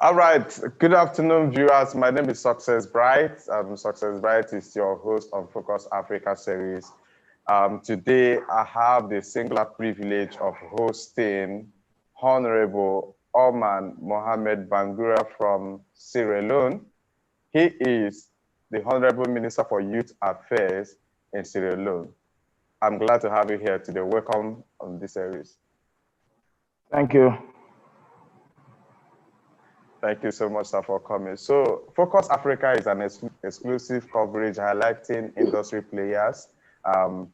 All right. Good afternoon, viewers. My name is Success Bright. Success Bright is your host on Focus Africa series. Today, I have the singular privilege of hosting Honorable Oman Mohamed Bangura from Sierra Leone. He is the Honorable Minister for Youth Affairs in Sierra Leone. I'm glad to have you here today. Welcome on this series. Thank you. Thank you so much, sir, for coming. So, Focus Africa is an exclusive coverage highlighting industry players,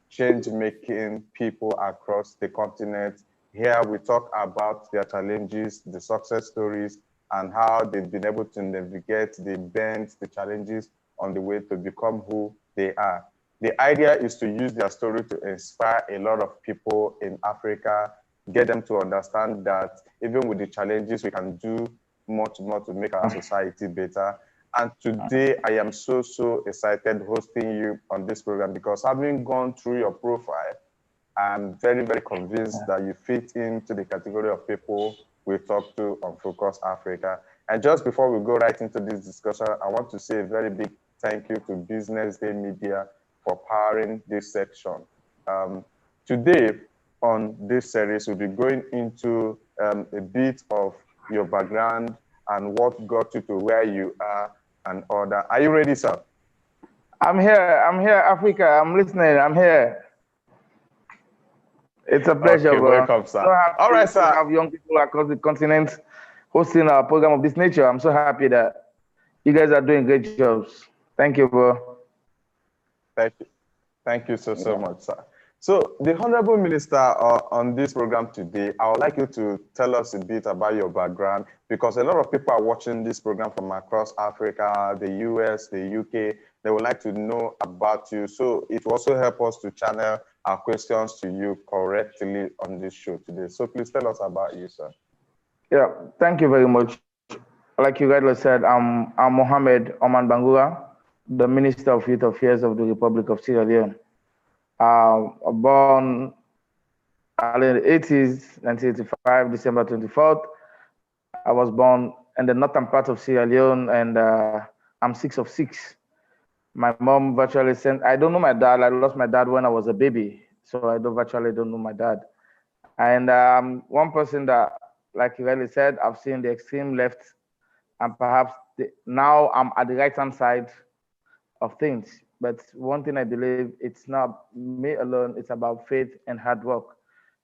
change-making people across the continent. Here, we talk about their challenges, the success stories, and how they've been able to navigate the bends, the challenges on the way to become who they are. The idea is to use their story to inspire a lot of people in Africa, get them to understand that even with the challenges, we can do much more to make our society better. And today, I am so excited hosting you on this program because having gone through your profile, I'm very convinced that you fit into the category of people we talk to on Focus Africa. And just before we go right into this discussion, I want to say a very big thank you to Business Day Media for powering this section. Today, on this series, we'll be going into a bit of your background and what got you to where you are and all that. Are you ready, sir? I'm here, Africa. I'm listening. I'm here. It's a pleasure, Okay, bro. welcome, sir. So happy All right, sir. to have young people across the continent hosting a program of this nature. I'm so happy that you guys are doing great jobs. Thank you, bro. Thank you. Thank you so much, sir. So the Honorable Minister on this program today, I would like you to tell us a bit about your background because a lot of people are watching this program from across Africa, the US, the UK. They would like to know about you. So it will also help us to channel our questions to you correctly on this show today. So please tell us about you, sir. Yeah, thank you very much. Like you rightly said, I'm Mohamed Oman Bangura, the Minister of Youth Affairs of the Republic of Sierra Leone. Born early in the 80s, 1985, December 24th. I was born in the northern part of Sierra Leone, and I'm 6 of 6. My mom virtually sent, I don't know my dad. I lost my dad when I was a baby, so I virtually don't know my dad. And one person that, like you rightly said, I've seen the extreme left, and perhaps now I'm at the right-hand side of things. But one thing I believe, it's not me alone, it's about faith and hard work.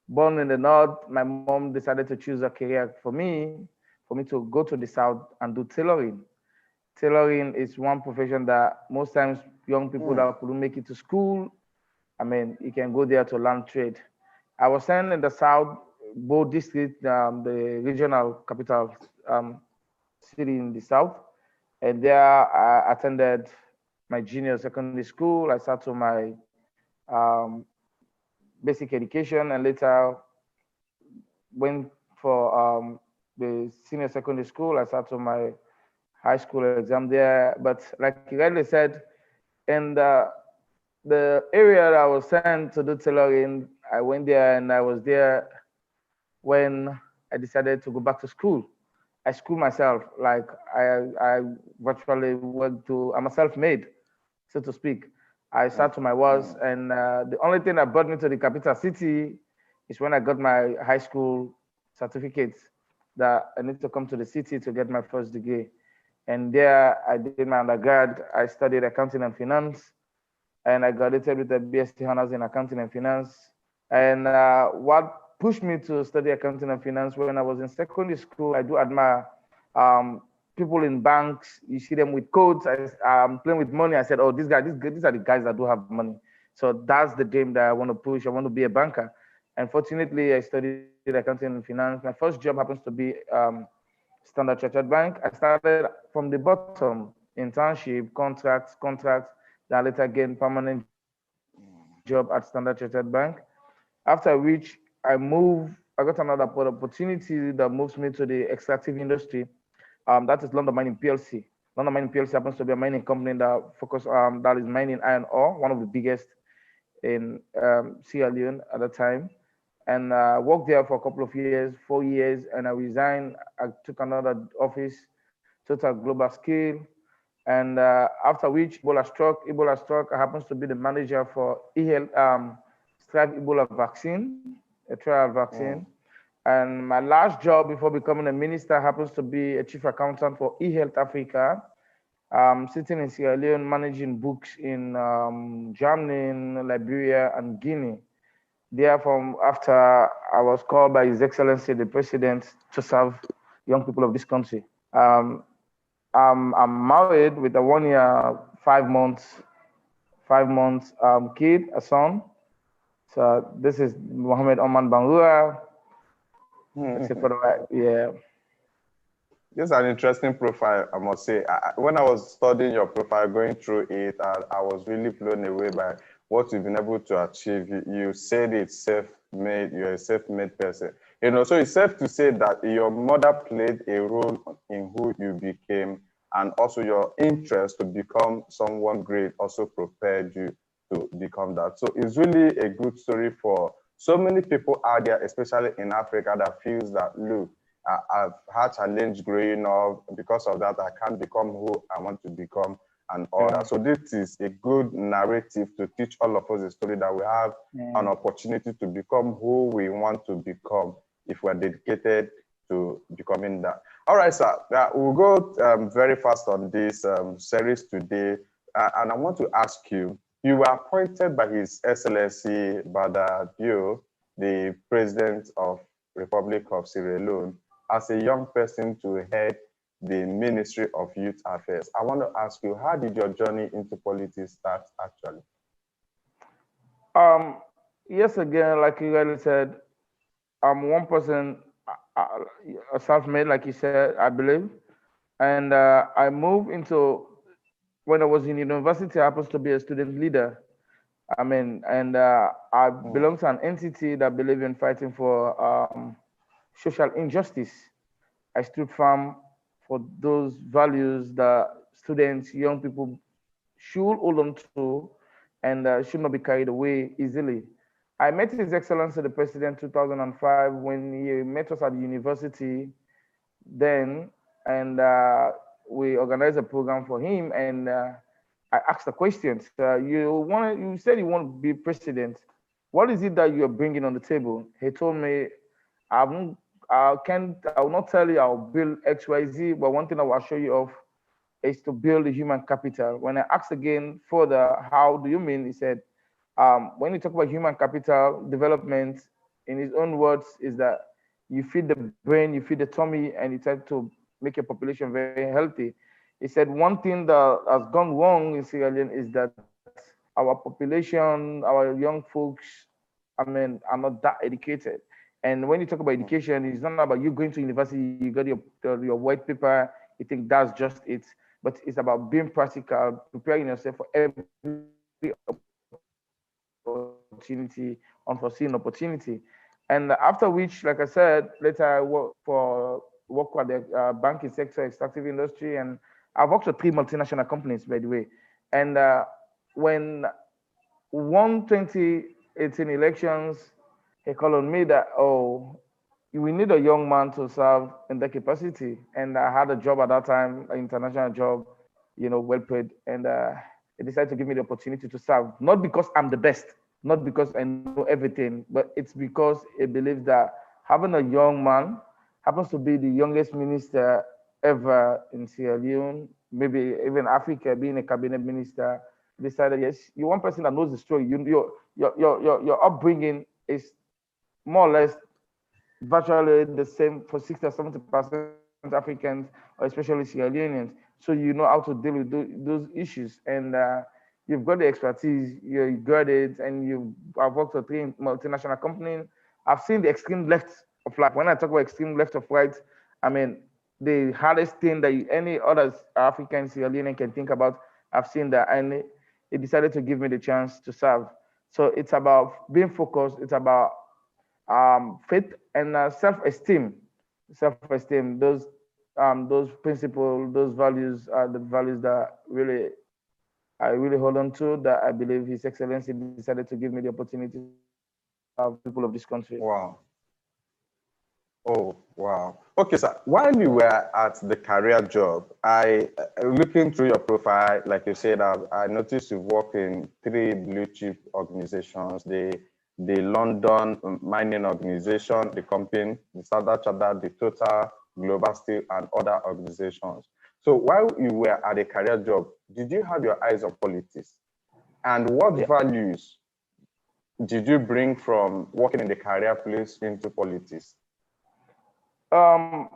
Born in the north, my mom decided to choose a career for me to go to the south and do tailoring. Tailoring is one profession that most times young people that couldn't make it to school, I mean, you can go there to learn trade. I was sent in the south, Bo district, the regional capital city in the south, and there I attended my junior secondary school. I started my um, basic education and later went for the senior secondary school. I started my high school exam there. But like you rightly said, in the area that I was sent to do tailoring, I went there and I was there when I decided to go back to school. I school myself, like I virtually went to, I'm a self-made, so to speak. I started to my worst, and the only thing that brought me to the capital city is when I got my high school certificate that I need to come to the city to get my first degree. And there I did my undergrad. I studied accounting and finance, and I graduated with a BSc honors in accounting and finance. And what pushed me to study accounting and finance when I was in secondary school, I do admire people in banks. You see them with codes. I'm playing with money. I said, oh, these are the guys that do have money. So that's the dream that I want to push. I want to be a banker. And fortunately, I studied accounting and finance. My first job happens to be Standard Chartered Bank. I started from the bottom, internship, contracts, then I later gained permanent job at Standard Chartered Bank. After which I got another opportunity that moves me to the extractive industry. That is London Mining PLC. London Mining PLC happens to be a mining company that is mining iron ore, one of the biggest in Sierra Leone at the time. And worked there for a couple of years, 4 years, and I resigned. I took another office total global scale. And after which Ebola struck. I happens to be the manager for Strive Ebola vaccine, a trial vaccine. Mm. And my last job before becoming a minister happens to be a chief accountant for eHealth Africa, sitting in Sierra Leone, managing books in Germany, Liberia, and Guinea. Therefore, after I was called by His Excellency the President to serve young people of this country. Um, I'm married with a 1 year, 5 months, 5 months kid, a son. So this is Mohammed Oman Bangura. That's it for the right. Yeah. This is an interesting profile, I must say. When I was studying your profile, going through it, I was really blown away by what you've been able to achieve. You said it's self-made, you're a self-made person. You know, so it's safe to say that your mother played a role in who you became, and also your interest to become someone great also prepared you to become that. So it's really a good story for so many people out there, especially in Africa, that feels that, look, I've had challenge growing up. Because of that, I can't become who I want to become and all that. So this is a good narrative to teach all of us a story that we have an opportunity to become who we want to become if we're dedicated to becoming that. All right, sir. We'll go very fast on this series today. And I want to ask you, you were appointed by His Excellency Bada Bio, the President of Republic of Sierra Leone, as a young person to head the Ministry of Youth Affairs. I want to ask you, how did your journey into politics start actually? Yes, again, like you guys said, I'm one person, uh, self-made, like you said, I believe. And I moved into, when I was in university, I happened to be a student leader. I mean, and I belong to an entity that believe in fighting for social injustice. I stood firm for those values that students, young people should hold on to and should not be carried away easily. I met His Excellency the President 2005 when he met us at the university then, and we organized a program for him. And I asked the questions. You said you want to be president. What is it that you are bringing on the table? He told me, I won't, I will not tell you I'll build X, Y, Z, but one thing I will assure you of is to build the human capital. When I asked again further, how do you mean? He said, when you talk about human capital development, in his own words, is that you feed the brain, you feed the tummy, and you try to make your population very healthy. He said one thing that has gone wrong in Sierra Leone is that our population, our young folks, I mean, are not that educated. And when you talk about education, it's not about you going to university, you got your white paper, you think that's just it. But it's about being practical, preparing yourself for every opportunity, unforeseen opportunity. And after which, like I said, later I work for the banking sector, extractive industry, and I've worked for 3 multinational companies, by the way. And when won 2018 elections, he called on me that, oh, we need a young man to serve in that capacity. And I had a job at that time, an international job, well paid. And he decided to give me the opportunity to serve, not because I'm the best, not because I know everything, but it's because he believes that having a young man happens to be the youngest minister ever in Sierra Leone, maybe even Africa, being a cabinet minister, decided, yes, you're one person that knows the story. Your upbringing is more or less virtually the same for 60 or 70% Africans, or especially Sierra Leoneans. So you know how to deal with those issues, and you've got the expertise. You're graduate, and I've worked for 3 multinational companies. I've seen the extreme left of life. When I talk about extreme left of right, I mean the hardest thing that any other African Sierra Leonean can think about. I've seen that, and he decided to give me the chance to serve. So it's about being focused. It's about faith and self-esteem. Self-esteem. Those principles, those values are the values that I really hold on to. That I believe His Excellency decided to give me the opportunity to serve people of this country. Wow. Oh, wow. Okay, so while you were at the career job, looking through your profile, like you said, I noticed you work in three blue chip organizations, the London Mining Organization, the company, the Standard Chartered, the Total, Global Steel, and other organizations. So while you were at a career job, did you have your eyes on politics? And what Yeah. values did you bring from working in the career place into politics? Um,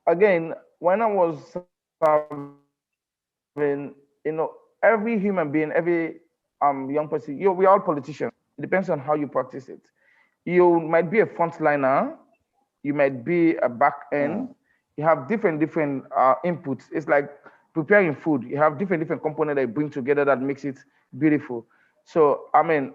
Again, when I was serving, every human being, every young person, we are all politicians. It depends on how you practice it. You might be a frontliner, you might be a back end. Mm, You have different inputs. It's like preparing food. You have different components that you bring together that makes it beautiful. So I mean,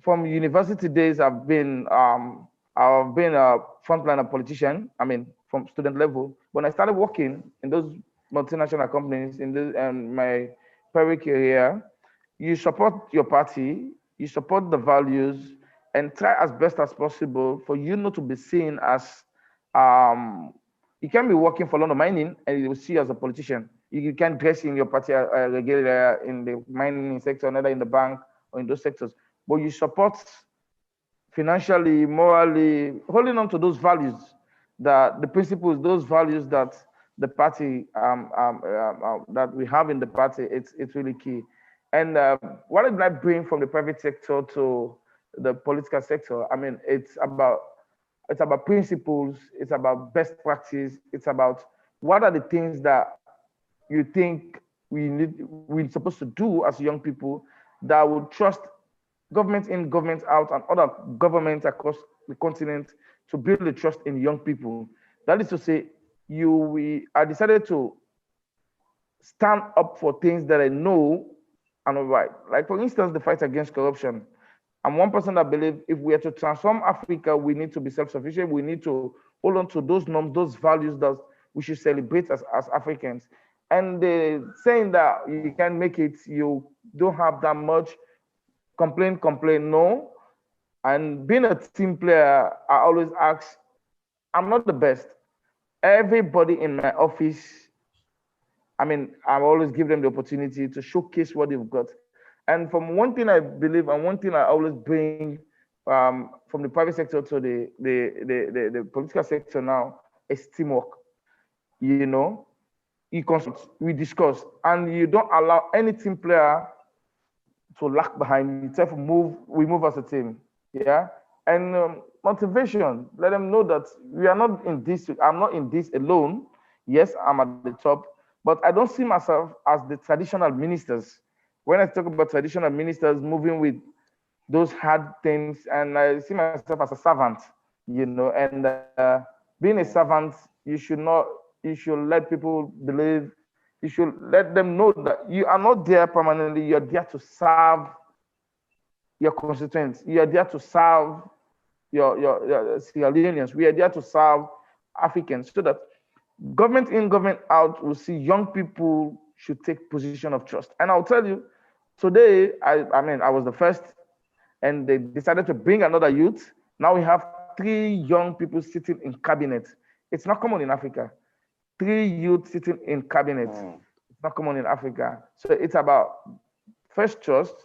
from university days, I've been a frontliner politician. I mean, from student level. When I started working in those multinational companies in my private career, you support your party, you support the values, and try as best as possible for you not to be seen as um, you can be working for London Mining and you will see you as a politician. You can dress in your party regular in the mining sector, another in the bank or in those sectors, but you support financially, morally, holding on to those values, the principles, those values that the party that we have in the party. It's really key. And what did I bring from the private sector to the political sector? I mean, it's about principles, it's about best practice, it's about what are the things that you think we're supposed to do as young people that would trust government in, government out, and other governments across the continent to build the trust in young people. That is to say, I decided to stand up for things that I know and are right. Like for instance, the fight against corruption. I'm one person that believes if we are to transform Africa, we need to be self-sufficient. We need to hold on to those norms, those values that we should celebrate as Africans. And saying that you can make it, you don't have that much, complain, no. And being a team player, I always ask, I'm not the best. Everybody in my office, I mean, I always give them the opportunity to showcase what they've got. And from one thing I believe, and one thing I always bring from the private sector to the political sector now is teamwork. You know, you consult, we discuss, and you don't allow any team player to lag behind. You try to move, we move as a team. Yeah. And motivation, let them know that we are not in this, I'm not in this alone. Yes, I'm at the top, but I don't see myself as the traditional ministers. When I talk about traditional ministers moving with those hard things, and I see myself as a servant, and being a servant, you should let people believe, you should let them know that you are not there permanently, you're there to serve your constituents, you are there to serve your Sierra Leoneans, we are there to serve Africans, so that government in, government out will see young people should take position of trust. And I'll tell you, today, I was the first, and they decided to bring another youth. Now we have three young people sitting in cabinet. It's not common in Africa. Three youth sitting in cabinet. mm. It's not common in Africa. So it's about first trust.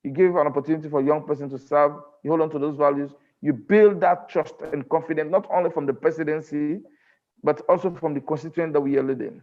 You give an opportunity for a young person to serve. You hold on to those values. You build that trust and confidence, not only from the presidency, but also from the constituent that we are leading.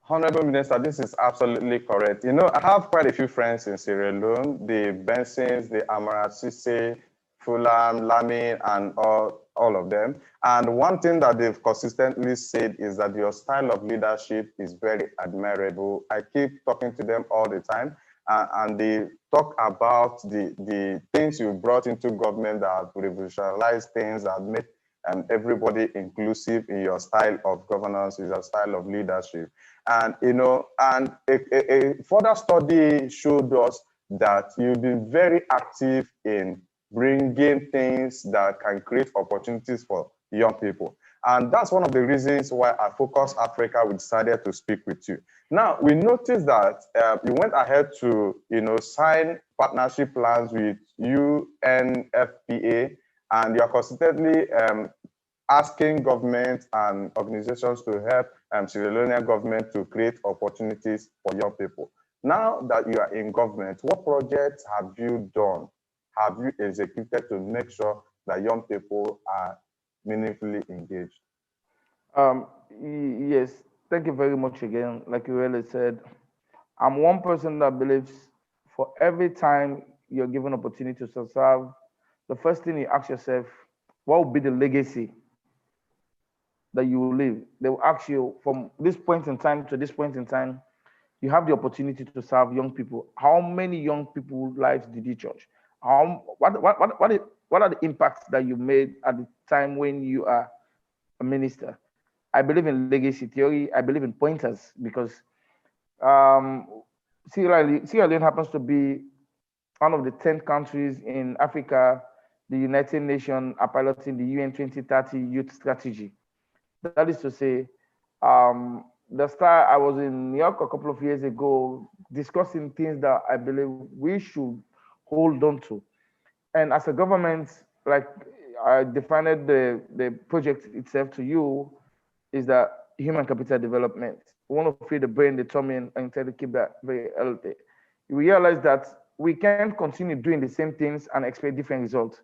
Honorable Minister, this is absolutely correct. You know, I have quite a few friends in Sierra Leone, the Bensons, the Amarasise, Fulham, Lamin, and all of them. And one thing that they've consistently said is that your style of leadership is very admirable. I keep talking to them all the time, and they talk about the things you brought into government that have revolutionized things, that made everybody inclusive in your style of governance, in your style of leadership. And, you know, and a further study showed us that you've been very active in bringing things that can create opportunities for young people. And that's one of the reasons why at Focus Africa, we decided to speak with you. Now, we noticed that you went ahead to, sign partnership plans with UNFPA, and you are consistently asking governments and organizations to help Sierra Leonean government to create opportunities for young people. Now that you are in government, what projects have you done, have you executed to make sure that young people are meaningfully engaged? Yes, thank you very much again. Like you really said, I'm one person that believes for every time you're given opportunity to serve, the first thing you ask yourself, what will be the legacy that you will leave? They will ask you from this point in time to this point in time, you have the opportunity to serve young people. How many young people's lives did you touch? What are the impacts that you made at the time when you are a minister? I believe in legacy theory. I believe in pointers because um, Sierra Leone happens to be one of the 10 countries in Africa. The United Nations are piloting the UN 2030 Youth Strategy. That is to say, the start, I was in New York a couple of years ago discussing things that I believe we should hold on to. And as a government, like I defined the project itself to you, is that human capital development. We want to feed the brain, the tummy, and try to keep that very healthy. We realize that we can't continue doing the same things and expect different results.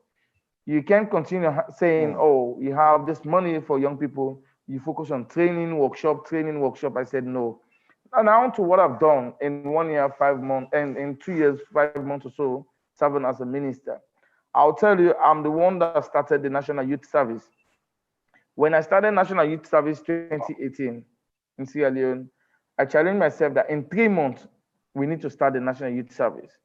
You can't continue saying, oh, you have this money for young people, you focus on training workshop. I said no. And now to what I've done in 1 year, 5 months, and in 2 years, 5 months or so, serving as a minister. I'll tell you, I'm the one that started the National Youth Service. When I started National Youth Service 2018 in Sierra Leone, I challenged myself that in 3 months, we need to start the National Youth Service.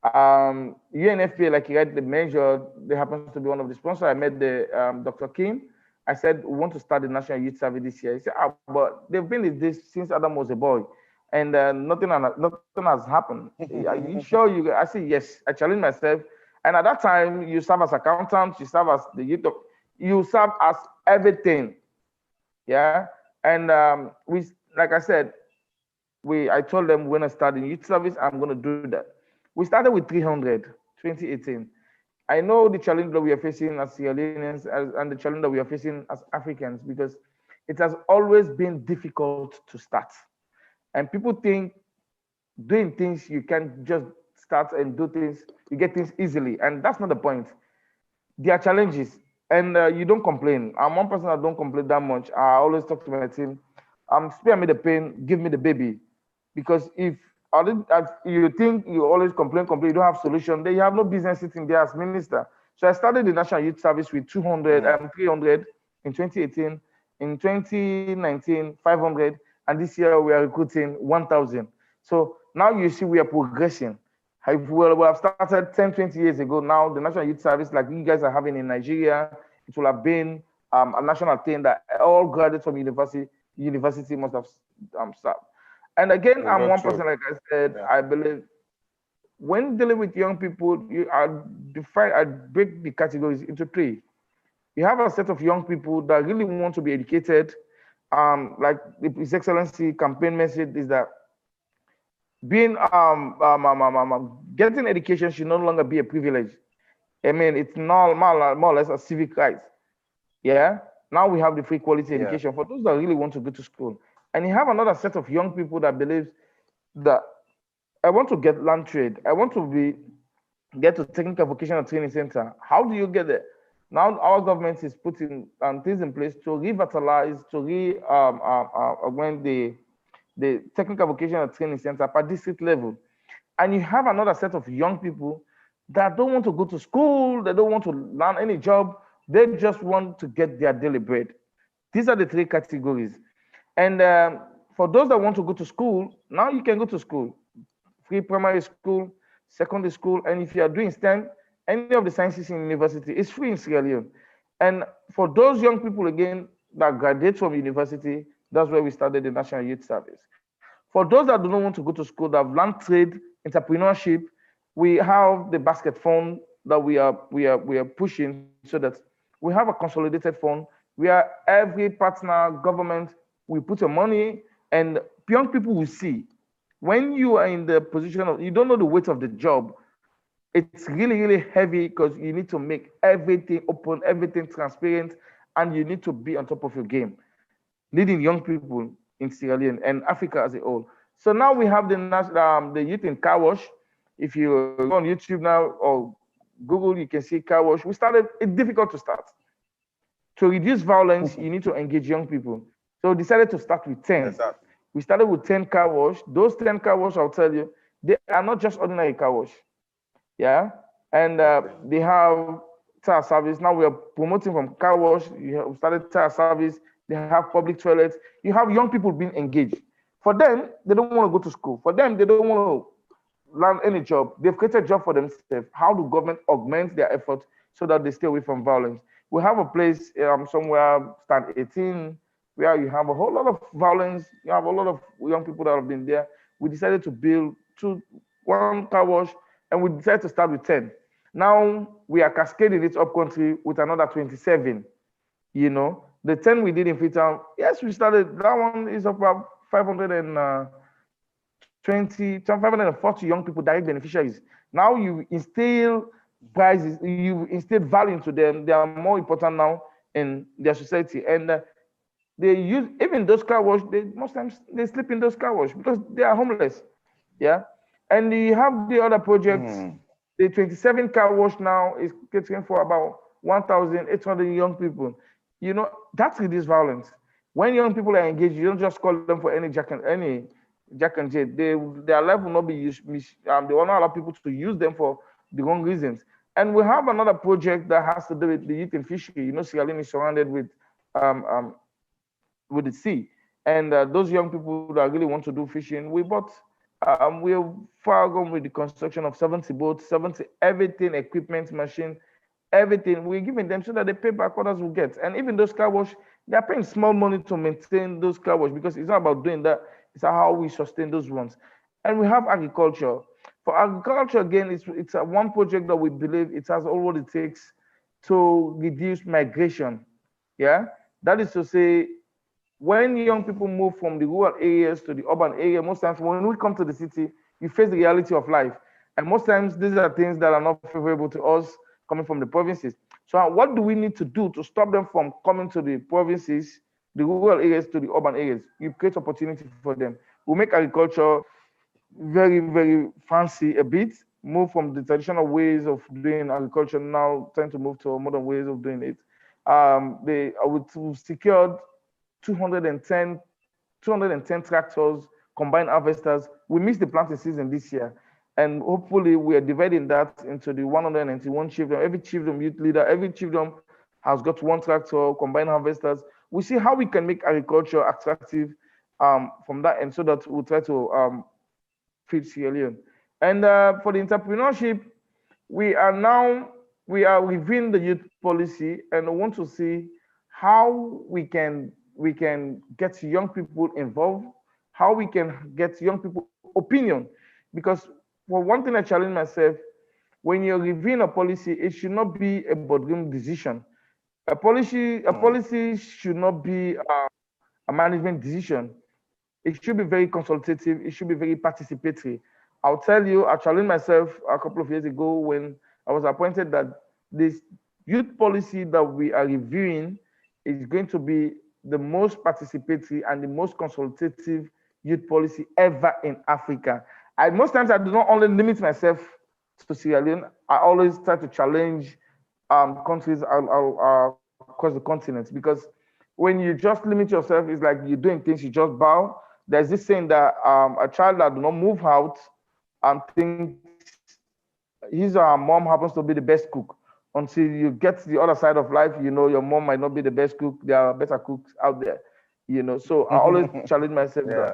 UNFPA, like you rightly mentioned, they happens to be one of the sponsors. I met the Dr. Kim. I said, we want to start the National Youth Service this year. He said, but they've been in this since Adam was a boy, and nothing has happened. Are you sure? I said, yes. I challenged myself. And at that time, you serve as accountant, you serve as the youth, you serve as everything. Yeah. And we, like I said, I told them when I start the youth service, I'm going to do that. We started with 300, 2018. I know the challenge that we are facing as Sierra Leoneans and the challenge that we are facing as Africans, because it has always been difficult to start. And people think doing things, you can't just start and do things, you get things easily. And that's not the point. There are challenges, and you don't complain. I'm one person that don't complain that much. I always talk to my team, spare me the pain, give me the baby. Because if you think you always complain, you don't have solution, then you have no business sitting there as minister. So I started the National Youth Service with 200 and 300 in 2018. In 2019, 500, and this year we are recruiting 1,000. So now you see we are progressing. If we have started 10, 20 years ago, now the National Youth Service, like you guys are having in Nigeria, it will have been a national thing that all graduates from university must have served. And again, I'm one person, like I said, I believe when dealing with young people, I break the categories into three. You have a set of young people that really want to be educated. Like His Excellency campaign message is that being getting education should no longer be a privilege. I mean, it's more or less a civic right. Yeah. Now we have the free quality education for those that really want to go to school. And you have another set of young people that believes that I want to get land trade. I want to get to technical vocational training center. How do you get there? Now our government is putting things in place to revitalize, to augment the technical vocational training center at district level. And you have another set of young people that don't want to go to school, they don't want to learn any job, they just want to get their daily bread. These are the three categories. And for those that want to go to school, now you can go to school. Free primary school, secondary school, and if you are doing STEM, any of the sciences in university, it's free in Sierra Leone. And for those young people, again, that graduate from university, that's where we started the National Youth Service. For those that do not want to go to school, that have learned trade, entrepreneurship, we have the basket fund that we are pushing so that we have a consolidated fund where every partner government will put your money, and young people will see when you are in the position of, you don't know the weight of the job, it's really, really heavy because you need to make everything open, everything transparent, and you need to be on top of your game, leading young people in Sierra Leone and Africa as a whole. So now we have the youth in car wash. If you go on YouTube now or Google, you can see car wash. We started, it's difficult to start. To reduce violence, you need to engage young people. So we decided to start with 10. Exactly. We started with 10 car wash. Those 10 car wash, I'll tell you, they are not just ordinary car wash. Yeah. And Okay. they have tire service. Now we are promoting from car wash. We started tire service. They have public toilets. You have young people being engaged. For them, they don't want to go to school. For them, they don't want to learn any job. They've created a job for themselves. How do government augment their effort so that they stay away from violence? We have a place somewhere, stand 18, where you have a whole lot of violence. You have a lot of young people that have been there. We decided to build one car wash, and we decided to start with 10. Now we are cascading it up country with another 27. The 10 we did in Freetown, yes, we started. That one is about 540 young people, direct beneficiaries. Now you instill prices, you instill value into them. They are more important now in their society. And they use, even those car wash, most times they sleep in those car wash because they are homeless. Yeah. And you have the other projects. Hmm. The 27 car wash now is catering for about 1,800 young people. That's reduced violence. When young people are engaged, you don't just call them for any Jack and J. Their life will not be used. They will not allow people to use them for the wrong reasons. And we have another project that has to do with the youth in fishery. Sierra Leone is surrounded um, um, with the sea, and those young people that really want to do fishing, we're far gone with the construction of 70 boats, 70 everything, equipment, machine, everything. We're giving them so that they pay back, others will get. And even those car wash, they're paying small money to maintain those car wash because it's not about doing that, it's how we sustain those ones. And we have agriculture. For agriculture, again, it's one project that we believe it has all what it takes to reduce migration. Yeah, that is to say, when young people move from the rural areas to the urban area, most times when we come to the city, you face the reality of life. And most times these are things that are not favorable to us coming from the provinces. So what do we need to do to stop them from coming to the provinces, the rural areas to the urban areas? You create opportunity for them. We make agriculture very, very fancy a bit, move from the traditional ways of doing agriculture, now trying to move to modern ways of doing it. We've secured 210, 210 tractors, combined harvesters. We missed the planting season this year. And hopefully we are dividing that into the 191 chiefdom. Every chiefdom youth leader, every chiefdom has got one tractor, combined harvesters. We see how we can make agriculture attractive from that end so that we'll try to feed Sierra Leone. And for the entrepreneurship, we are now, we are within the youth policy and want to see how we can get young people involved, how we can get young people opinion. Because for one thing I challenge myself, when you're reviewing a policy, it should not be a boardroom decision. Hmm. A policy should not be a management decision. It should be very consultative. It should be very participatory. I'll tell you, I challenged myself a couple of years ago when I was appointed that this youth policy that we are reviewing is going to be the most participatory and the most consultative youth policy ever in Africa. Most times I do not only limit myself to Sierra Leone, I always try to challenge countries across the continent because when you just limit yourself, it's like you're doing things, you just bow. There's this saying that a child that do not move out thinks his mom happens to be the best cook. Until you get to the other side of life, your mom might not be the best cook. There are better cooks out there. So I always challenge myself Yeah.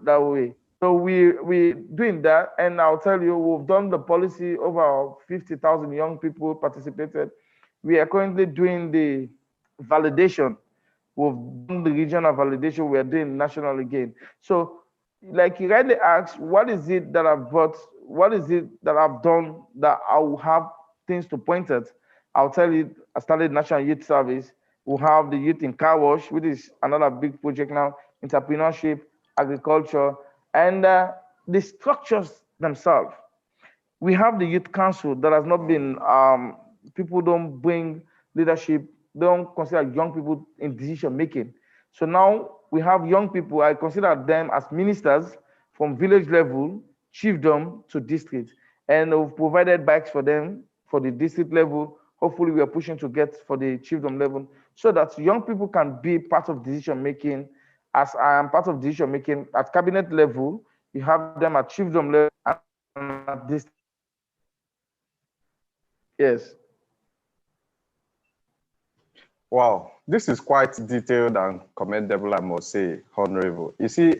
that way. So we doing that, and I'll tell you, we've done the policy. Over 50,000 young people participated. We are currently doing the validation. We've done the regional validation. We are doing national again. So, like you rightly asked, what is it that I've brought? What is it that I've done that I will have things to point at? I'll tell you, I started National Youth Service. We have the Youth in Car Wash, which is another big project now, entrepreneurship, agriculture, and the structures themselves. We have the youth council that has not been, people don't bring leadership, they don't consider young people in decision making. So now we have young people, I consider them as ministers from village level, chiefdom to district. And we've provided bikes for them for the district level. Hopefully we are pushing to get for the chiefdom level so that young people can be part of decision making. As I am part of decision making at cabinet level, you have them at chiefdom level and at district level. Yes. Wow, this is quite detailed and commendable, I must say, Honorable. You see,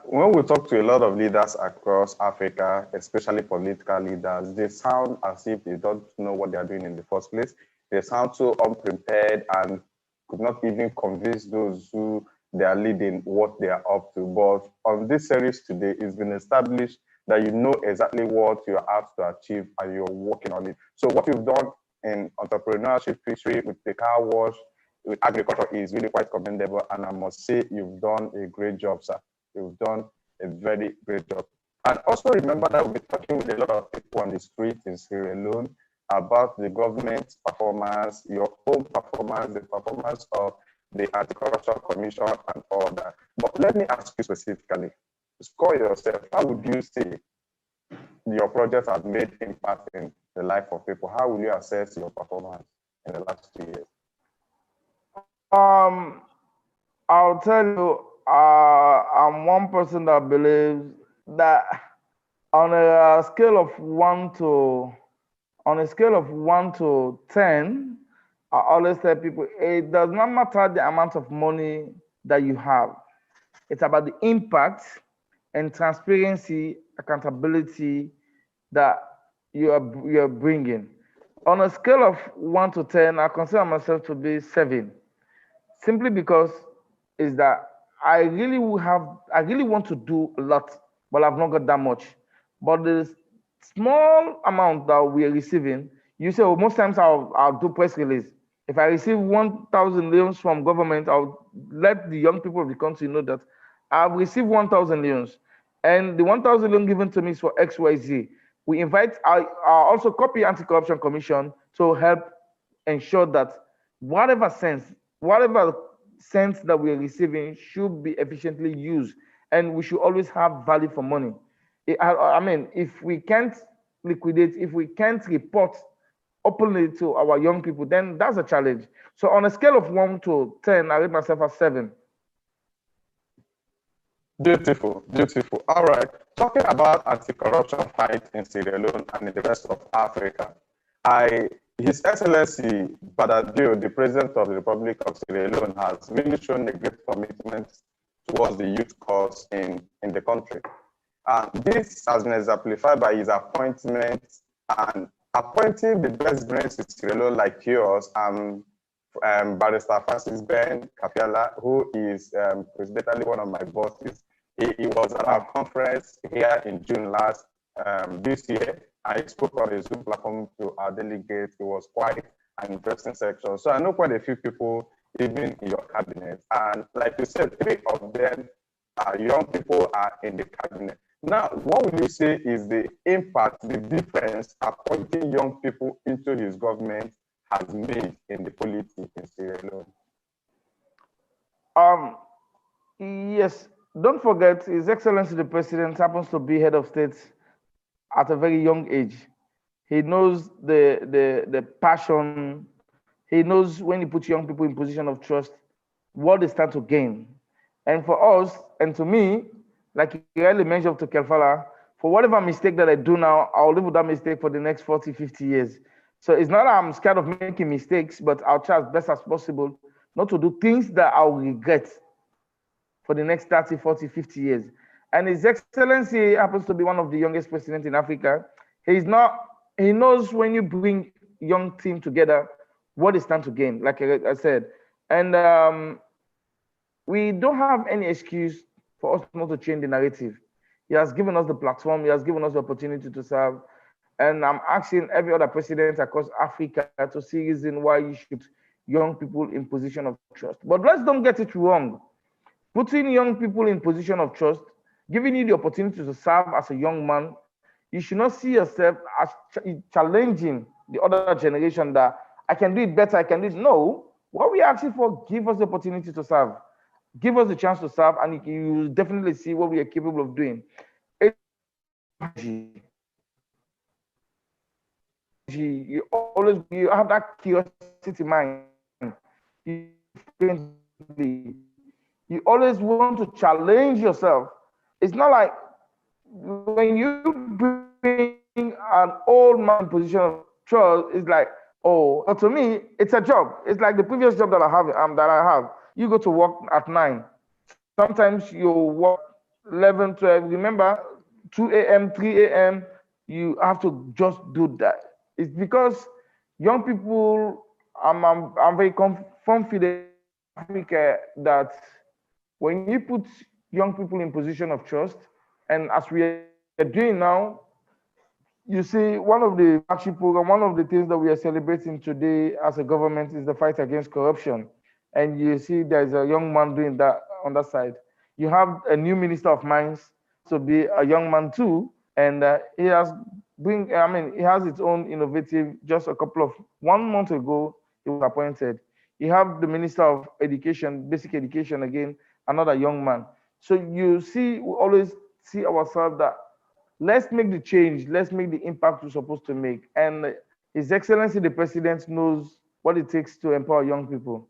when we talk to a lot of leaders across Africa, especially political leaders, they sound as if they don't know what they are doing in the first place. They sound so unprepared and could not even convince those who they are leading what they are up to. But on this series today, it's been established that you know exactly what you're out to achieve and you're working on it. So what you've done in entrepreneurship, fishery, with the car wash, with agriculture is really quite commendable. And I must say, you've done a great job, sir. You've done a very great job. And also remember that we'll be talking with a lot of people on the street in Sierra Leone about the government's performance, your own performance, the performance of the Anti-Corruption Commission and all that. But let me ask you specifically, score yourself, how would you say your projects have made impact in the life of people? How will you assess your performance in the last 2 years? I'll tell you, I'm one person that believes that on a scale of 10, I always tell people it does not matter the amount of money that you have. It's about the impact and transparency, accountability that you are bringing. On a scale of 1 to 10, I consider myself to be 7, simply because is that I really want to do a lot, but I've not got that much. But the small amount that we are receiving, you say, well, most times I'll do press release. If I receive 1,000 leons from government, I'll let the young people of the country know that I've received 1,000 leons, and the 1,000 leon given to me is for XYZ. We invite, I also copy Anti-Corruption Commission to help ensure that whatever cents that we are receiving should be efficiently used, and we should always have value for money. I mean, if we can't liquidate, if we can't report openly to our young people, then that's a challenge. So on a scale of 1 to 10, I rate myself as 7. Beautiful, beautiful. All right. Talking about anti-corruption fight in Sierra Leone and in the rest of Africa, His Excellency Badadio, the President of the Republic of Sierra Leone, has really shown a great commitment towards the youth cause in the country. This has been exemplified by his appointment and appointing the best brains in Sierra Leone like yours, Barrister Francis Ben Kapiala, who is coincidentally one of my bosses. He was at our conference here in June this year. I spoke on a Zoom platform to our delegates. It was quite an interesting section. So I know quite a few people, even in your cabinet. And like you said, 3 of them are young people are in the cabinet. Now, what would you say is the impact, the difference appointing young people into his government has made in the politics in Sierra Leone? Yes, don't forget, His Excellency the President happens to be head of state at a very young age. He knows the passion. He knows when you put young people in position of trust, what they stand to gain. And for us, and to me, like you earlier mentioned to Kelfala, for whatever mistake that I do now, I'll live with that mistake for the next 40, 50 years. So it's not that I'm scared of making mistakes, but I'll try as best as possible not to do things that I'll regret for the next 30, 40, 50 years. And His Excellency happens to be one of the youngest presidents in Africa. He knows when you bring young team together, what is stand to gain, like I said. And we don't have any excuse for us not to change the narrative. He has given us the platform, he has given us the opportunity to serve. And I'm asking every other president across Africa to see reason why you should young people in position of trust. But let's don't get it wrong. Putting young people in position of trust, giving you the opportunity to serve as a young man, You should not see yourself as challenging the other generation that I can do it better, I can do it. No, what we are asking for, give us the opportunity to serve. Give us the chance to serve, and you will definitely see what we are capable of doing. You always you have that curiosity mind. You always want to challenge yourself. It's not like when you bring an old man in position of trust, it's like, oh, to me, it's a job. It's like the previous job that I have. You go to work at 9. Sometimes you work 11, 12. Remember, 2 a.m., 3 a.m. You have to just do that. It's because young people, I'm very confident in Africa that when you put young people in position of trust, and as we are doing now, you see, one of the flagship program, one of the things that we are celebrating today as a government is the fight against corruption. And you see, there's a young man doing that on that side. You have a new minister of mines to be a young man too, and he has its own innovative. Just a couple of 1 month ago, he was appointed. You have the minister of education, basic education again, another young man. So you see, we always see ourselves that let's make the change, let's make the impact we're supposed to make. And His Excellency the President knows what it takes to empower young people.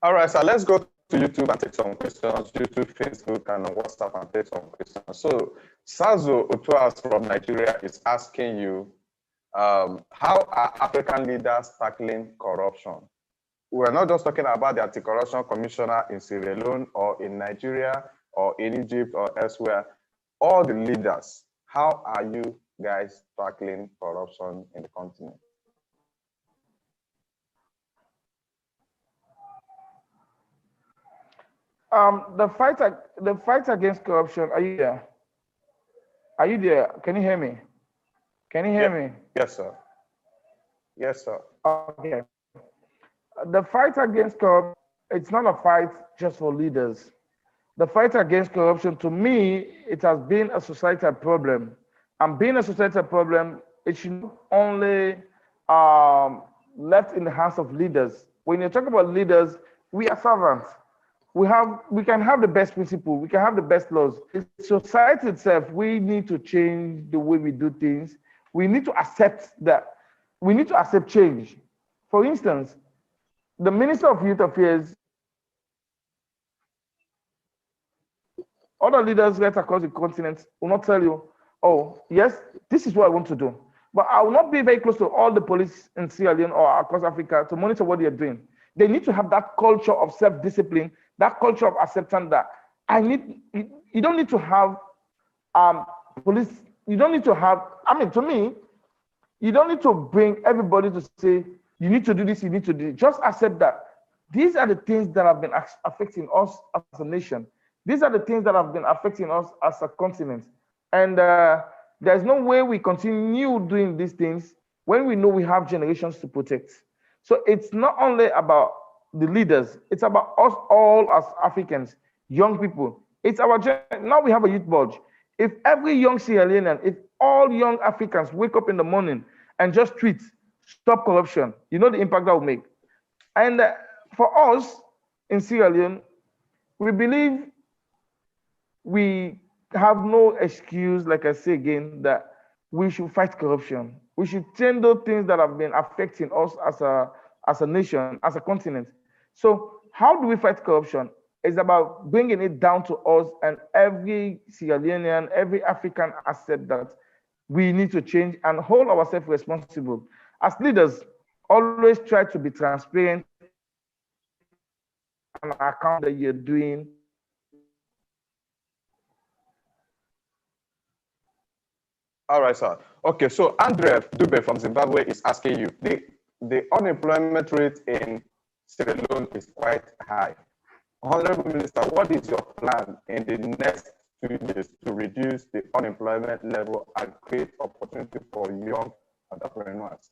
All right, so let's go to YouTube and take some questions, YouTube, Facebook, and on WhatsApp and take some questions. So Sazo Otuas from Nigeria is asking you, how are African leaders tackling corruption? We're not just talking about the anti-corruption commissioner in Sierra Leone or in Nigeria or in Egypt or elsewhere. All the leaders, how are you guys tackling corruption in the continent? The fight against corruption. Are you there? Are you there? Can you hear me? Can you hear me? Yes, sir. Yes, sir. Okay. The fight against corruption, it's not a fight just for leaders. The fight against corruption, to me, it has been a societal problem. And being a societal problem, it should not only left in the hands of leaders. When you talk about leaders, we are servants. We can have the best principle, we can have the best laws. In society itself, we need to change the way we do things. We need to accept that. We need to accept change. For instance, the Minister of Youth Affairs, other leaders right across the continent will not tell you, oh, yes, this is what I want to do. But I will not be very close to all the police in Sierra Leone or across Africa to monitor what they are doing. They need to have that culture of self-discipline, that culture of acceptance that you don't need to have police, you don't need to have, to me, you don't need to bring everybody to say, you need to do this, you need to do it. Just accept that these are the things that have been affecting us as a nation. These are the things that have been affecting us as a continent. And there's no way we continue doing these things when we know we have generations to protect. So it's not only about the leaders, it's about us all as Africans, young people. It's our now we have a youth bulge. If every young Sierra Leonean, if all young Africans wake up in the morning and just tweet, stop corruption, you know the impact that will make. And for us in Sierra Leone, we believe we have no excuse, like I say again, that we should fight corruption. We should change those things that have been affecting us as a nation, as a continent. So how do we fight corruption? It's about bringing it down to us, and every Sierra Leonean, every African accept that we need to change and hold ourselves responsible. As leaders, always try to be transparent and account that you're doing. All right, sir. Okay, so Andre Dube from Zimbabwe is asking you, the unemployment rate in Sierra Leone is quite high. Honorable Minister, what is your plan in the next 2 years to reduce the unemployment level and create opportunity for young entrepreneurs?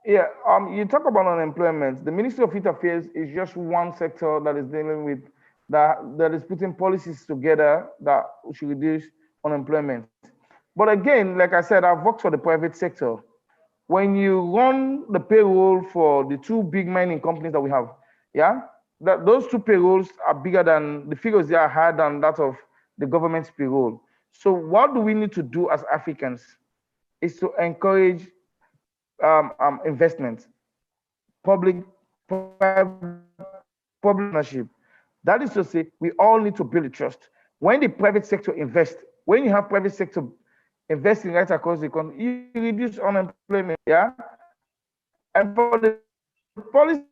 Yeah, you talk about unemployment. The Ministry of Youth Affairs is just one sector that is dealing with that is putting policies together that should reduce unemployment. But again, like I said, I've worked for the private sector. When you run the payroll for the two big mining companies that we have, yeah, that those two payrolls are bigger than the figures, they are higher than that of the government's payroll. So what do we need to do as Africans is to encourage investment, public, public partnership. That is to say, we all need to build a trust. When the private sector invests, when you have private sector investing right across the country, you reduce unemployment. Yeah, and for the policies,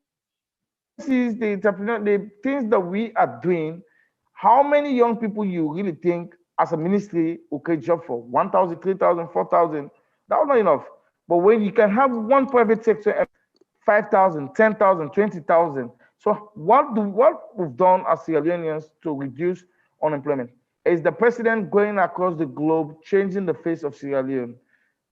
the things that we are doing, how many young people you really think as a ministry will create job for? 1,000, 3,000, 4,000? That was not enough. But when you can have one private sector and 5,000, 10,000, 20,000. So what we've done as Sierra Leoneans to reduce unemployment is the president going across the globe, changing the face of Sierra Leone,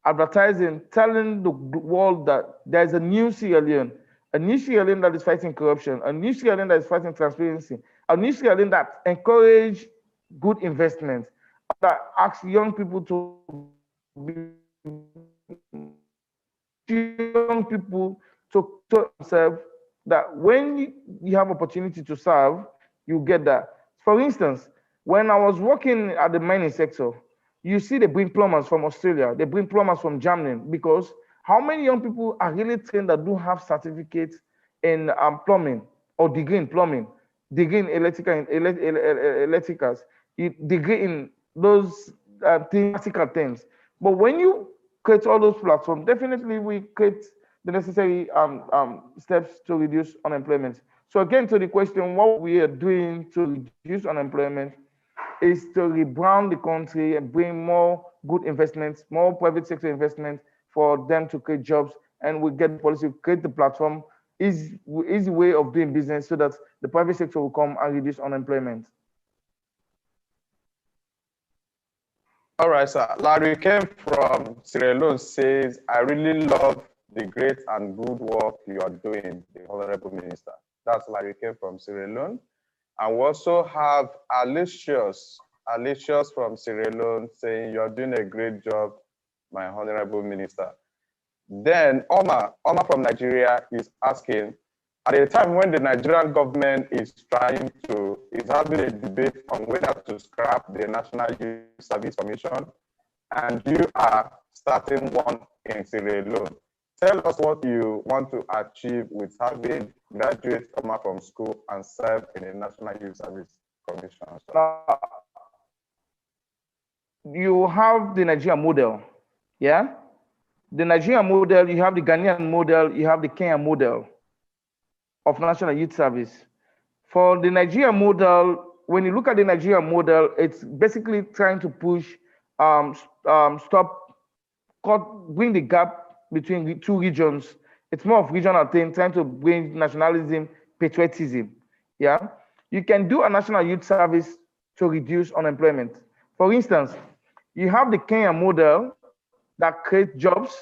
advertising, telling the world that there's a new Sierra Leone, a new Sierra Leone that is fighting corruption, a new Sierra Leone that is fighting transparency, a new Sierra Leone that encourage good investment, that asks young people to be young people to serve, that when you have opportunity to serve, you get that. For instance, when I was working at the mining sector, you see they bring plumbers from Australia, they bring plumbers from Germany, because how many young people are really trained that do have certificates in plumbing or degree in plumbing, degree in electricals, degree in those practical things. But when you create all those platforms, definitely we create the necessary steps to reduce unemployment. So again, to the question, what we are doing to reduce unemployment is to rebrand the country and bring more good investments, more private sector investment for them to create jobs, and we get the policy, create the platform, easy way of doing business so that the private sector will come and reduce unemployment. All right, sir. Larry came from Sierra Leone says, I really love the great and good work you are doing, the Honorable Minister. That's Larry came from Sierra Leone. And we also have Alicious from Sierra Leone saying, you're doing a great job, my Honorable Minister. Then Omar from Nigeria is asking, at a time when the Nigerian government is having a debate on whether to scrap the National Youth Service Commission, and you are starting one in Sierra Leone. Tell us what you want to achieve with having graduates come out from school and serve in the National Youth Service Commission. You have the Nigerian model, yeah? The Nigerian model, you have the Ghanaian model, you have the Kenyan model of National Youth Service. For the Nigerian model, when you look at the Nigerian model, it's basically trying to push, bring the gap between the two regions. It's more of regional thing, trying to bring nationalism, patriotism. Yeah, you can do a National Youth Service to reduce unemployment. For instance, you have the Kenyan model that creates jobs.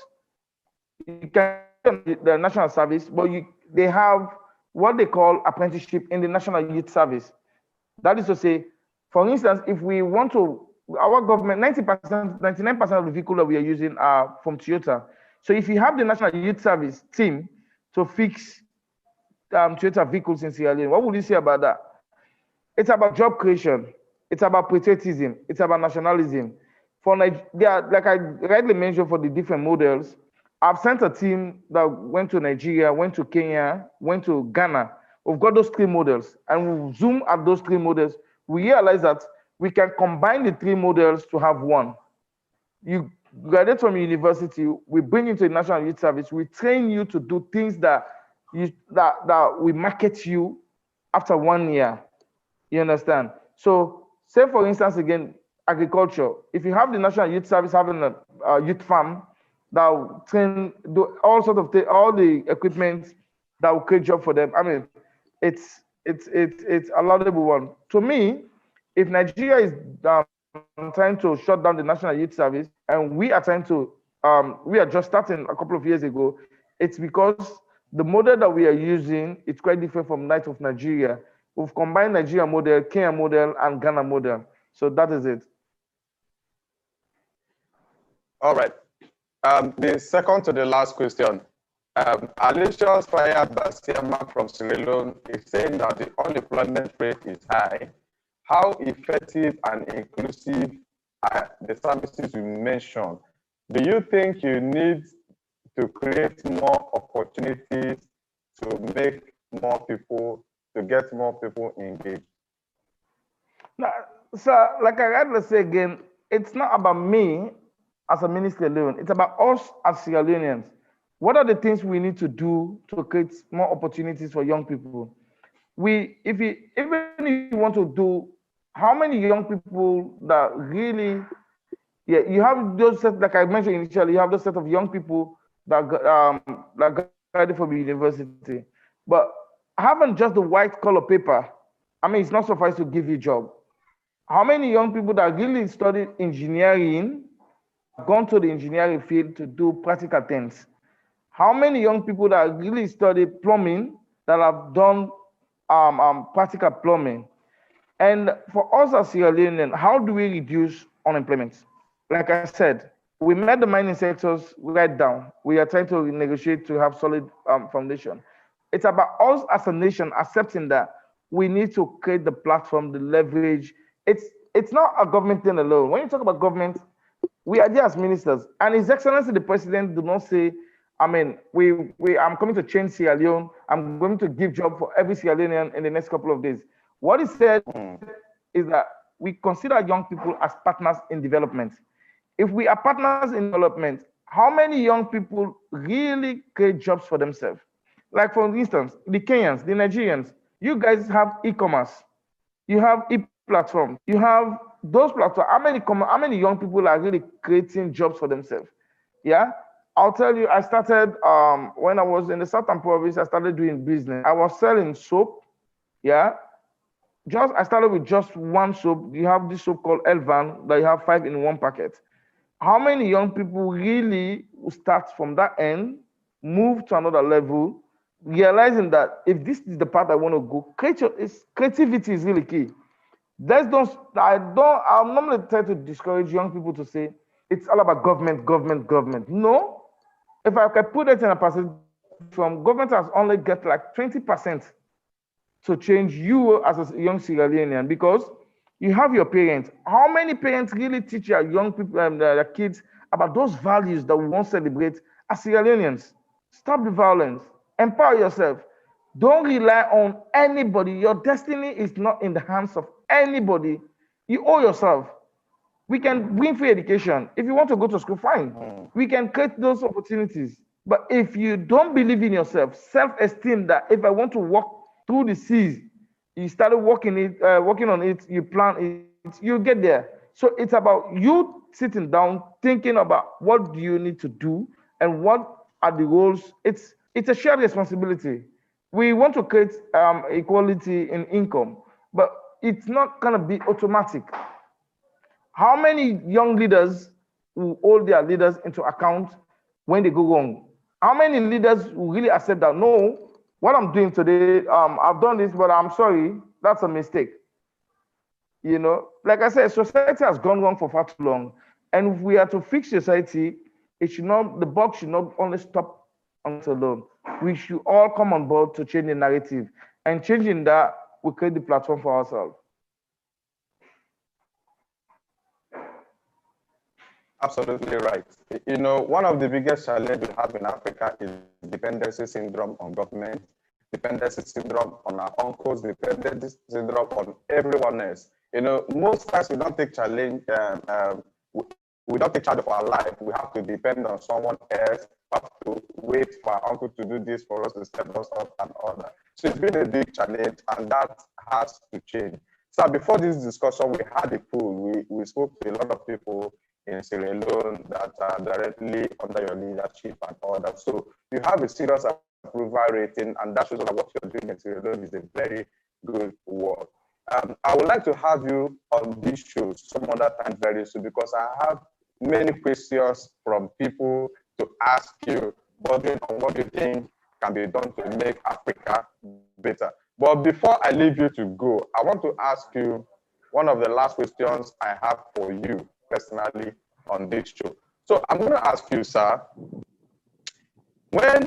You can do the National Service, but they have what they call apprenticeship in the National Youth Service. That is to say, for instance, if we want to, our government, 90%, 99% of the vehicles that we are using are from Toyota. So if you have the National Youth Service team to fix Toyota vehicles in Sierra Leone, what would you say about that? It's about job creation. It's about patriotism. It's about nationalism. For Nigeria, like I rightly mentioned, for the different models, I've sent a team that went to Nigeria, went to Kenya, went to Ghana. We've got those three models, and we zoom at those three models. We realize that we can combine the three models to have one. You graduate from university, we bring you to the National Youth Service, we train you to do things that we market you after 1 year. You understand? So, say for instance, again, agriculture. If you have the National Youth Service having a youth farm that will train, do all sorts of things, all the equipment that will create job for them. I mean, it's a laudable one. To me, if Nigeria is trying to shut down the National Youth Service, and we are trying to, we are just starting a couple of years ago, it's because the model that we are using is quite different from that of Nigeria. We've combined Nigeria model, Kenya model, and Ghana model. So that is it. All right. The second to the last question. Alicia's Fire Basiama from Sierra Leone is saying that the unemployment rate is high. How effective and inclusive are the services you mentioned? Do you think you need to create more opportunities to make more people, to get more people engaged? Now, so, like I got to say again, it's not about me as a minister alone. It's about us as Sierra Leoneans. What are the things we need to do to create more opportunities for young people? Even if you want to do, how many young people that really, yeah, you have those set, like I mentioned initially, you have those set of young people that graduated from university, but having just the white collar paper, I mean, it's not suffice to give you a job. How many young people that really studied engineering have gone to the engineering field to do practical things? How many young people that really studied plumbing that have done practical plumbing? And for us as Sierra Leonean, how do we reduce unemployment? Like I said, we met the mining sectors right down. We are trying to negotiate to have solid foundation. It's about us as a nation accepting that we need to create the platform, the leverage. It's not a government thing alone. When you talk about government, we are there as ministers, and His Excellency the President do not say, I mean, I'm coming to change Sierra Leone. I'm going to give job for every Sierra Leonean in the next couple of days. What he said is that we consider young people as partners in development. If we are partners in development, how many young people really create jobs for themselves? Like for instance, the Kenyans, the Nigerians, you guys have e-commerce, you have e-platforms, you have those platforms. How many young people are really creating jobs for themselves? Yeah, I'll tell you, I started when I was in the Southern Province, I started doing business. I was selling soap. Yeah, I started with just one soap. You have this soap called Elvan that you have 5 in one packet. How many young people really start from that end, move to another level, realizing that if this is the path I want to go, creativity is really key. I'm normally try to discourage young people to say it's all about government, government, government. No, if I can put it in a percentage from government has only get like 20% to change you as a young Sierra Leonean, because you have your parents. How many parents really teach your young people and their kids about those values that we want to celebrate as Sierra Leoneans? Stop the violence. Empower yourself. Don't rely on anybody. Your destiny is not in the hands of anybody. You owe yourself. We can win free education. If you want to go to school, fine. We can create those opportunities. But if you don't believe in yourself, self-esteem that if I want to walk through the seas, you started working on it, you plan it, you get there. So it's about you sitting down, thinking about what do you need to do and what are the roles. It's a shared responsibility. We want to create equality in income, but it's not gonna be automatic. How many young leaders will hold their leaders into account when they go wrong? How many leaders will really accept that, no, what I'm doing today, I've done this, but I'm sorry, that's a mistake. You know, like I said, society has gone wrong for far too long. And if we are to fix society, the buck should not only stop on us alone. We should all come on board to change the narrative. And changing that, we create the platform for ourselves. Absolutely right. You know, one of the biggest challenges we have in Africa is dependency syndrome on government, dependency syndrome on our uncles, dependency syndrome on everyone else. You know, most times we don't take we don't take charge of our life. We have to depend on someone else. We have to wait for our uncle to do this for us to step us up and all that. So it's been a big challenge, and that has to change. So before this discussion, we had a poll. We spoke to a lot of people in Sierra Leone that are directly under your leadership and all that. So you have a serious approval rating, and that shows that what you're doing in Sierra Leone is a very good work. I would like to have you on this show some other time very soon, because I have many questions from people to ask you, bordering on what you think can be done to make Africa better. But before I leave you to go, I want to ask you one of the last questions I have for you personally on this show. So I'm going to ask you, sir, when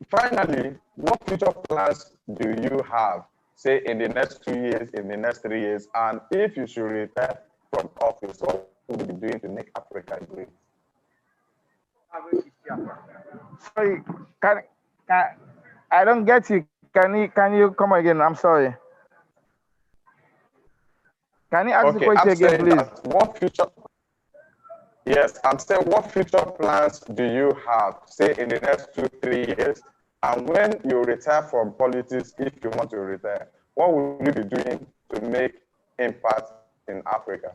finally, what future plans do you have, say in the next 2 years, in the next 3 years, and if you should retire from office, what will you be doing to make Africa great? Sorry, can I don't get you. Can you come again? I'm sorry. Can you ask the Okay, question I'm again, saying please? that what future, yes, I'm saying what future plans do you have, say in the next 2, 3 years, and when you retire from politics, if you want to retire, what will you be doing to make impact in Africa?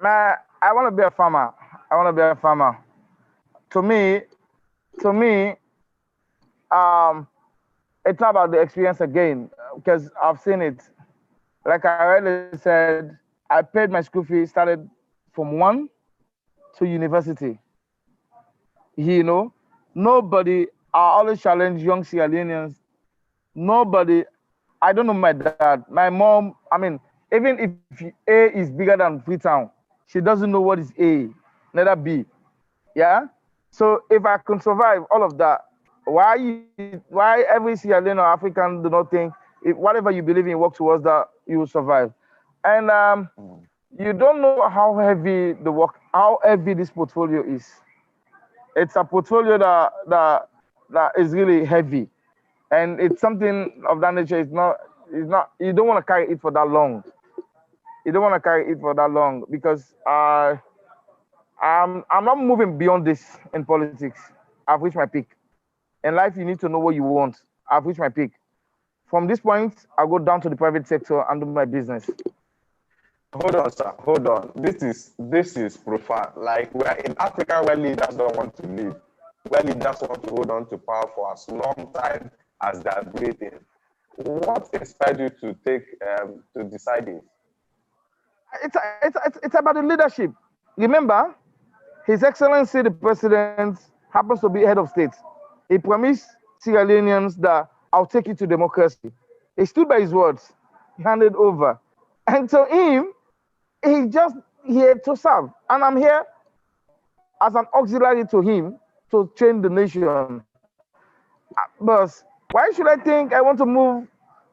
Man, I want to be a farmer. I want to be a farmer. To me, to me, um, it's not about the experience again because I've seen it. Like I already said, I paid my school fee, started from one to university. You know, nobody. I always challenge young Sierra Leoneans. Nobody. I don't know my dad. My mom. I mean, even if A is bigger than Freetown, she doesn't know what is A, neither B. Yeah. So if I can survive all of that, why every Sierra Leone or African do not think if whatever you believe in, work towards that, you will survive. And you don't know how heavy the work, how heavy this portfolio is. It's a portfolio that is really heavy, and it's something of that nature. It's not. You don't want to carry it for that long. You don't want to carry it for that long because I'm not moving beyond this in politics. I've reached my peak. In life, you need to know what you want. I've reached my peak. From this point, I'll go down to the private sector and do my business. Hold on, sir. Hold on. This is profound. Like we're in Africa where leaders don't want to leave, where leaders want to hold on to power for as long time as they're breathing. What inspired you to take to decide this? It's about the leadership. Remember, His Excellency the President happens to be head of state. He promised Sierra Leoneans that I'll take you to democracy. He stood by his words. He handed over. And to him, he's just here to serve. And I'm here as an auxiliary to him to change the nation. But why should I think I want to move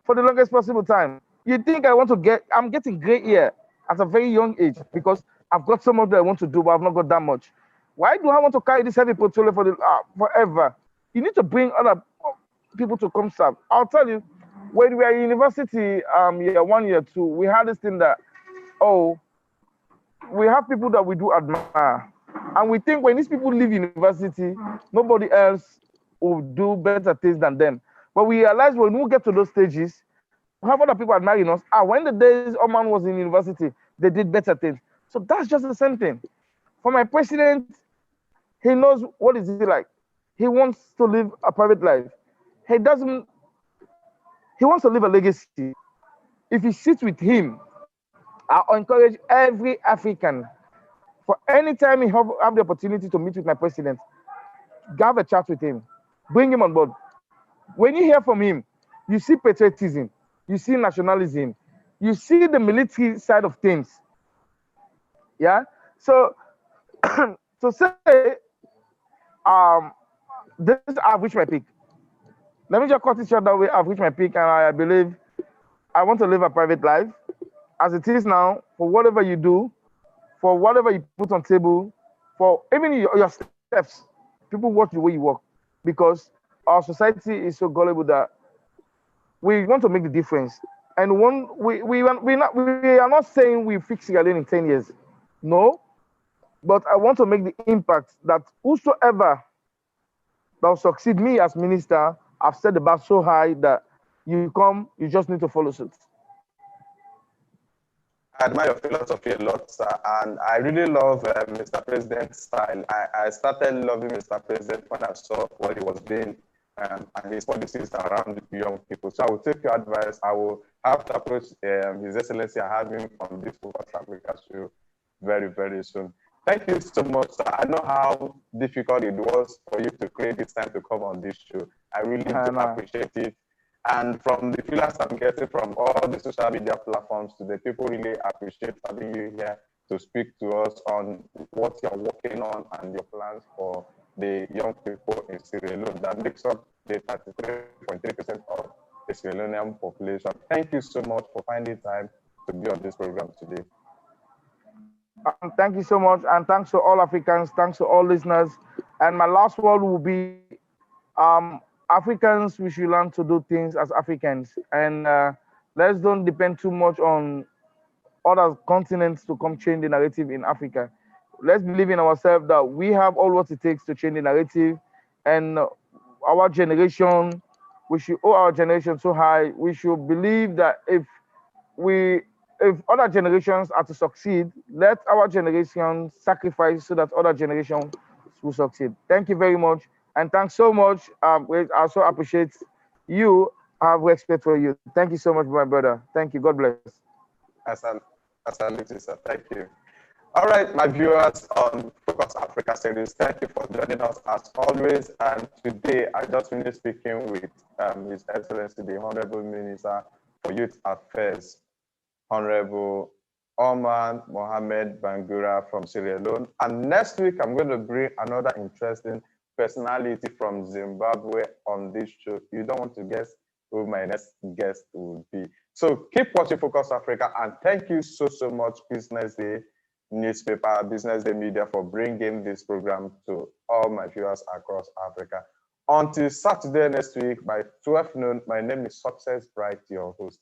for the longest possible time? You think I'm getting gray hair at a very young age because I've got so much that I want to do, but I've not got that much. Why do I want to carry this heavy portfolio for forever? You need to bring other people to come serve. I'll tell you, when we were in university, year one, year two, we had this thing that, oh, we have people that we do admire. And we think when these people leave university, nobody else will do better things than them. But we realize when we get to those stages, we have other people admiring us. When the days Oman was in university, they did better things. So that's just the same thing. For my president, he knows what is he like. He wants to live a private life. He wants to leave a legacy. If you sit with him, I encourage every African, for any time you have the opportunity to meet with my president, have a chat with him, bring him on board. When you hear from him, you see patriotism, you see nationalism, you see the military side of things. Yeah. So to say, this I've reached my peak. Let me just cut it short that way. I've reached my peak, and I believe I want to live a private life. As it is now, for whatever you do, for whatever you put on table, for even your steps, people watch the way you walk, because our society is so gullible that we want to make the difference. And we are not saying we fix Sierra Leone in 10 years. No, but I want to make the impact that whosoever that will succeed me as minister, I've set the bar so high that you just need to follow suit. I admire your philosophy a lot, sir, and I really love Mr. President's style. I started loving Mr. President when I saw what he was doing and his policies around young people. So I will take your advice. I will have to approach His Excellency and have him on this Focus Africa show very, very soon. Thank you so much, sir. I know how difficult it was for you to create this time to come on this show. I really do appreciate it. And from the feelers I'm getting from all the social media platforms today, people really appreciate having you here to speak to us on what you're working on and your plans for the young people in Sierra Leone that makes up the 33.3% of the Sierra Leonean population. Thank you so much for finding time to be on this program today. Thank you so much, and thanks to all Africans, thanks to all listeners. And my last word will be, Africans, we should learn to do things as Africans, and let's don't depend too much on other continents to come change the narrative in Africa. Let's believe in ourselves that we have all what it takes to change the narrative, and our generation, we should owe our generation so high. We should believe that we if other generations are to succeed, let our generation sacrifice so that other generations will succeed. Thank you very much. And thanks so much. I also appreciate you. I have respect for you. Thank you so much, my brother. Thank you. God bless. As an sir. Thank you. All right, my viewers on Focus Africa series, thank you for joining us as always. And today, I just finished speaking with His Excellency, the Honorable Minister for Youth Affairs, Honorable Oman Mohamed Bangura from Sierra Leone. And next week, I'm going to bring another interesting personality from Zimbabwe on this show. You don't want to guess who my next guest will be. So keep watching Focus Africa, and thank you so much, Business Day newspaper, Business Day Media, for bringing this program to all my viewers across Africa. Until Saturday next week by 12 noon, my name is Success Bright, your host.